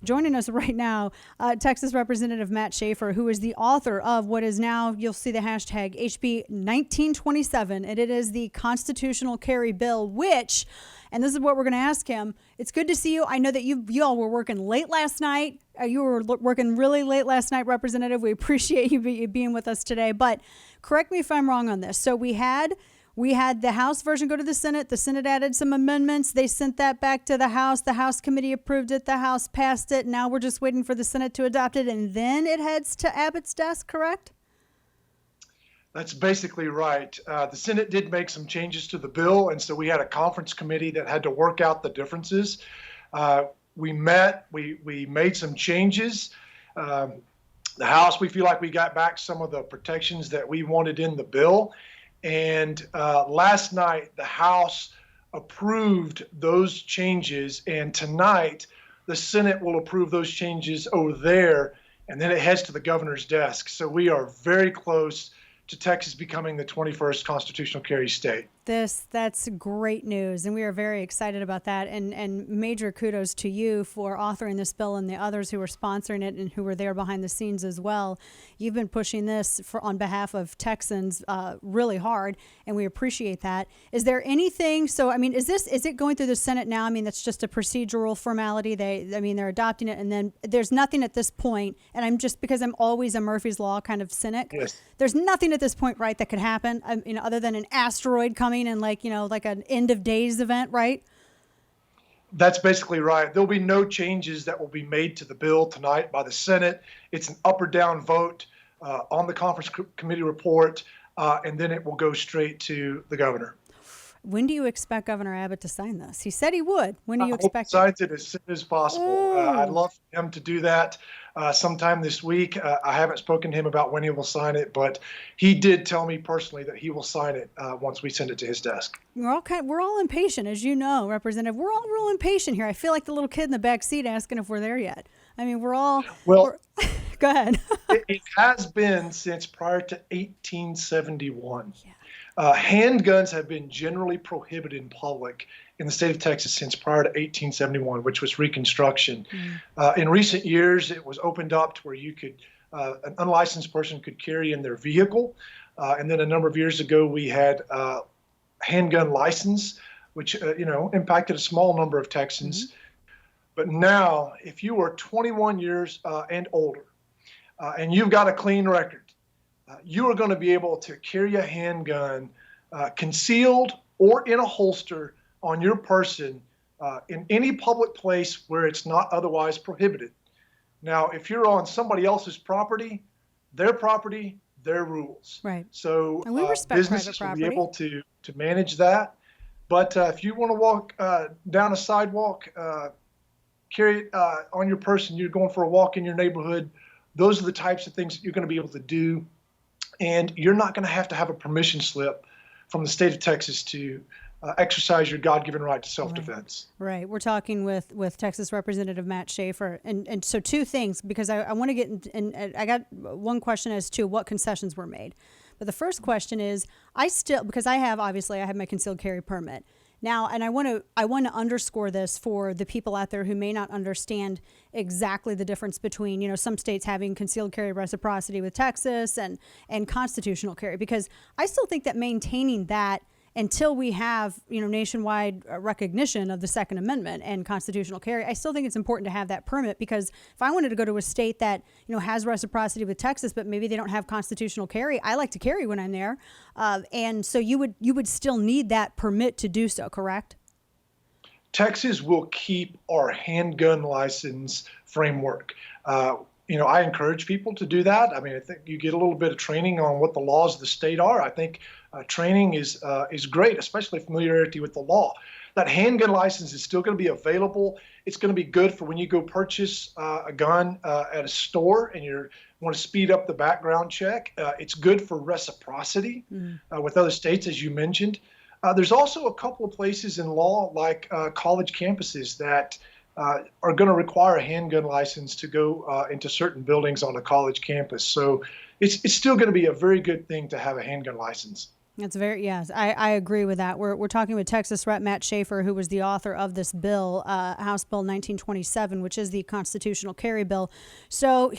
Joining us right now, Texas Representative Matt Schaefer, who is the author of what is now, you'll see the hashtag HB 1927, and it is the constitutional carry bill, which, and this is what we're going to ask him. It's good to see you. I know that you all were working late last night. You were working really late last night, Representative. We appreciate you being with us today. But correct me if I'm wrong on this. So we had the House version go to the Senate. The Senate added some amendments. They sent that back to the House. The House committee approved it. The House passed it. Now we're just waiting for the Senate to adopt it, and then it heads to Abbott's desk, correct? That's basically right. The Senate did make some changes to the bill, and so we had a conference committee that had to work out the differences. We met, we made some changes. The House, we feel like we got back some of the protections that we wanted in the bill. And last night, the House approved those changes, and tonight, the Senate will approve those changes over there, and then it heads to the governor's desk. So we are very close to Texas becoming the 21st constitutional carry state. That's great news, and we are very excited about that. And major kudos to you for authoring this bill and the others who are sponsoring it and who were there behind the scenes as well. You've been pushing this on behalf of Texans really hard, and we appreciate that. Is there anything? So, I mean, is it going through the Senate now? I mean, that's just a procedural formality. They're adopting it, and then there's nothing at this point. And I'm just because I'm always a Murphy's Law kind of cynic. Yes. There's nothing at this point, right, that could happen. Other than an asteroid coming and like an end of days event, right? That's basically right. There'll be no changes that will be made to the bill tonight by the Senate. It's an up or down vote on the conference committee report, and then it will go straight to the governor. When do you expect Governor Abbott to sign this? He said he would. When do you expect he signs it as soon as possible. I'd love for him to do that sometime this week. I haven't spoken to him about when he will sign it, but he did tell me personally that he will sign it once we send it to his desk. We're all impatient, as you know, Representative. We're all real impatient here. I feel like the little kid in the back seat asking if we're there yet. I mean, we're all. Well, go ahead. It has been since prior to 1871. Yeah. Handguns have been generally prohibited in public in the state of Texas since prior to 1871, which was Reconstruction. In recent years, it was opened up to where you could, an unlicensed person could carry in their vehicle. And then a number of years ago, we had handgun license, which, impacted a small number of Texans. But now, if you are 21 years and older, and you've got a clean record, you are going to be able to carry a handgun concealed or in a holster on your person in any public place where it's not otherwise prohibited. Now, if you're on somebody else's property, their rules. Right. So and we respect businesses will be able to manage that. But if you want to walk down a sidewalk, carry it on your person, you're going for a walk in your neighborhood, those are the types of things that you're going to be able to do. And you're not going to have a permission slip from the state of Texas to exercise your God-given right to self-defense. Right. We're talking with Texas Representative Matt Schaefer. And so two things, because I want to get in, and I got one question as to what concessions were made. But the first question is, because I have my concealed carry permit. Now, and I want to underscore this for the people out there who may not understand exactly the difference between, some states having concealed carry reciprocity with Texas and constitutional carry, because I still think that maintaining that until we have, nationwide recognition of the Second Amendment and constitutional carry, I still think it's important to have that permit, because if I wanted to go to a state that, has reciprocity with Texas, but maybe they don't have constitutional carry, I like to carry when I'm there. And so you would still need that permit to do so, correct? Texas will keep our handgun license framework. I encourage people to do that. I mean, I think you get a little bit of training on what the laws of the state are. I think training is great, especially familiarity with the law. That handgun license is still going to be available. It's going to be good for when you go purchase a gun at a store and you want to speed up the background check. It's good for reciprocity with other states, as you mentioned. There's also a couple of places in law, like college campuses, that are going to require a handgun license to go into certain buildings on a college campus. So it's still going to be a very good thing to have a handgun license. That's very, yes, I agree with that. We're talking with Texas Rep. Matt Schaefer, who was the author of this bill, House Bill 1927, which is the constitutional carry bill. So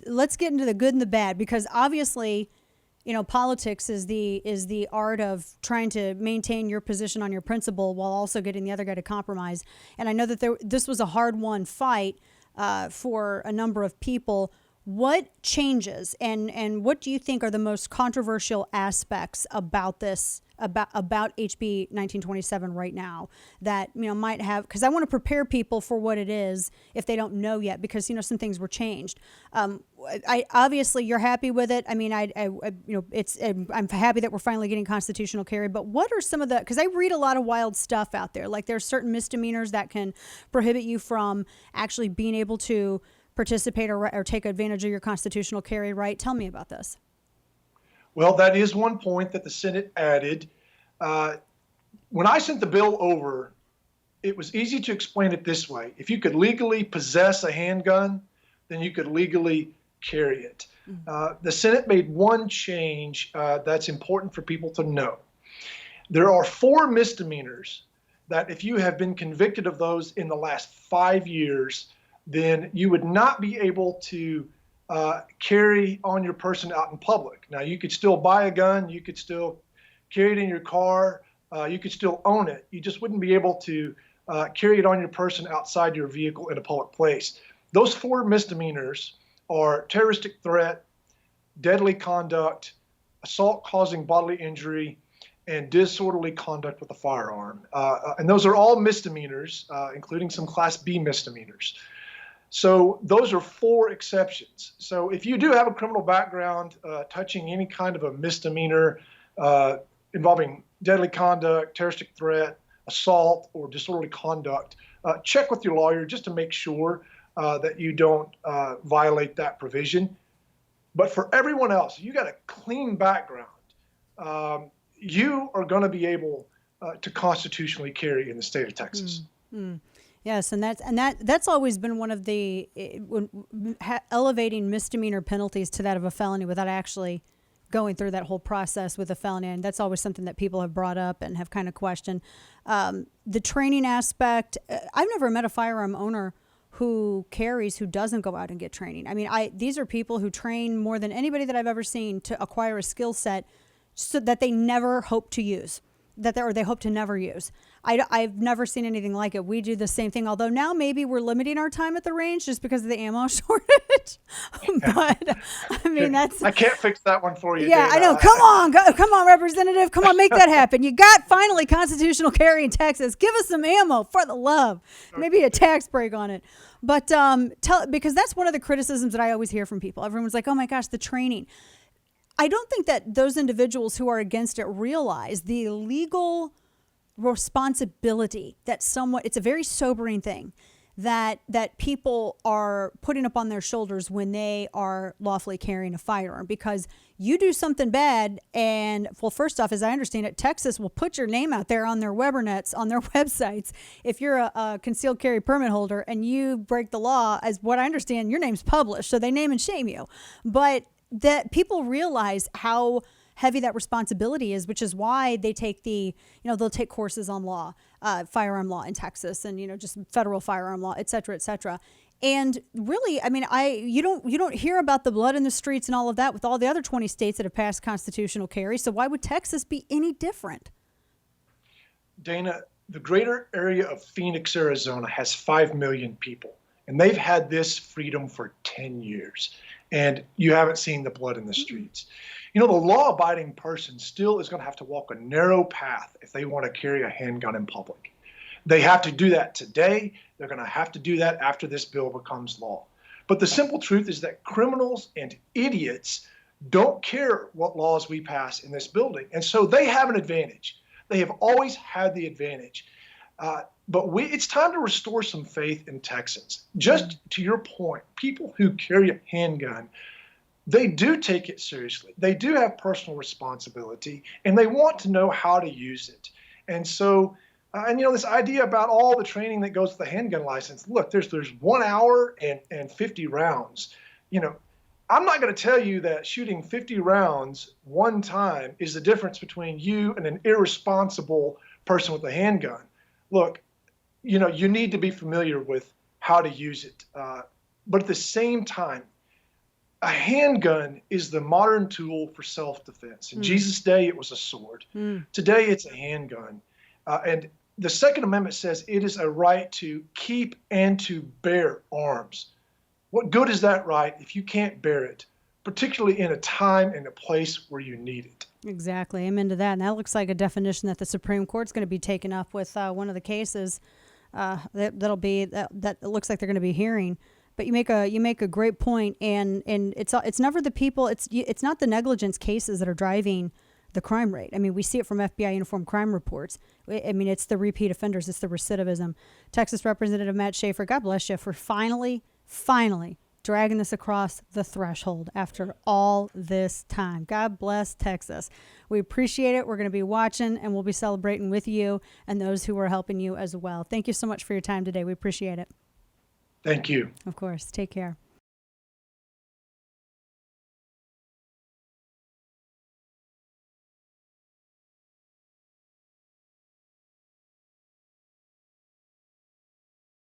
let's get into the good and the bad, because obviously, politics is the art of trying to maintain your position on your principle while also getting the other guy to compromise. And I know that this was a hard-won fight for a number of people. What changes and what do you think are the most controversial aspects about this, about HB 1927 right now that, might have, because I want to prepare people for what it is if they don't know yet, because, some things were changed. I obviously you're happy with it. I mean, I'm happy that we're finally getting constitutional carry, but what are some of because I read a lot of wild stuff out there. Like there's certain misdemeanors that can prohibit you from actually being able to participate or take advantage of your constitutional carry right. Tell me about this. Well, that is one point that the Senate added. When I sent the bill over, it was easy to explain it this way. If you could legally possess a handgun, then you could legally carry it. The Senate made one change that's important for people to know. There are 4 misdemeanors that if you have been convicted of those in the last 5 years, then you would not be able to carry on your person out in public. Now, you could still buy a gun, you could still carry it in your car, you could still own it. You just wouldn't be able to carry it on your person outside your vehicle in a public place. Those 4 misdemeanors are terroristic threat, deadly conduct, assault causing bodily injury, and disorderly conduct with a firearm. And those are all misdemeanors, including some Class B misdemeanors. So those are 4 exceptions. So if you do have a criminal background touching any kind of a misdemeanor involving deadly conduct, terroristic threat, assault, or disorderly conduct, check with your lawyer just to make sure that you don't violate that provision. But for everyone else, you got a clean background, you are going to be able to constitutionally carry in the state of Texas. Mm-hmm. Yes, and that's always been one of the elevating misdemeanor penalties to that of a felony without actually going through that whole process with a felony, and that's always something that people have brought up and have kind of questioned. The training aspect, I've never met a firearm owner who doesn't go out and get training. I mean, these are people who train more than anybody that I've ever seen to acquire a skill set so that they never hope to use. They hope to never use. I've never seen anything like it. We do the same thing, although now maybe we're limiting our time at the range just because of the ammo shortage. But I mean, I can't fix that one for you. Yeah, Dana. I know. Come on, Representative. Come on, make that happen. You got finally constitutional carry in Texas. Give us some ammo for the love. Maybe a tax break on it. But because that's one of the criticisms that I always hear from people. Everyone's like, "Oh my gosh, the training." I don't think that those individuals who are against it realize the legal responsibility that it's a very sobering thing that people are putting up on their shoulders when they are lawfully carrying a firearm, because you do something bad and, well, first off, as I understand it, Texas will put your name out there on their Webernets, on their websites. If you're a concealed carry permit holder and you break the law, as what I understand, your name's published, so they name and shame you. But that people realize how heavy that responsibility is, which is why they take they'll take courses on law, firearm law in Texas, and, just federal firearm law, et cetera, et cetera. And really, I mean, you don't hear about the blood in the streets and all of that with all the other 20 states that have passed constitutional carry. So why would Texas be any different? Dana, the greater area of Phoenix, Arizona has 5 million people, and they've had this freedom for 10 years. And you haven't seen the blood in the streets. The law-abiding person still is going to have to walk a narrow path if they want to carry a handgun in public. They have to do that today. They're going to have to do that after this bill becomes law. But the simple truth is that criminals and idiots don't care what laws we pass in this building. And so they have an advantage. They have always had the advantage. But it's time to restore some faith in Texans. Just to your point, people who carry a handgun, they do take it seriously. They do have personal responsibility, and they want to know how to use it. And so, this idea about all the training that goes with the handgun license, look, there's 1 hour and 50 rounds. I'm not going to tell you that shooting 50 rounds one time is the difference between you and an irresponsible person with a handgun. Look, you need to be familiar with how to use it. But at the same time, a handgun is the modern tool for self-defense. In Jesus' day, it was a sword. Today, it's a handgun. And the Second Amendment says it is a right to keep and to bear arms. What good is that right if you can't bear it, particularly in a time and a place where you need it? Exactly. Amen to that. And that looks like a definition that the Supreme Court's going to be taking up with one of the cases that it looks like they're going to be hearing. But you make a great point, and it's never the people. It's not the negligence cases that are driving the crime rate. I mean, we see it from FBI uniform crime reports. I mean, it's the repeat offenders, it's the recidivism. Texas Representative Matt Schaefer, God bless you for finally dragging this across the threshold after all this time. God bless Texas. We appreciate it. We're going to be watching, and we'll be celebrating with you and those who are helping you as well. Thank you so much for your time today. We appreciate it. Thank you. Of course. Take care.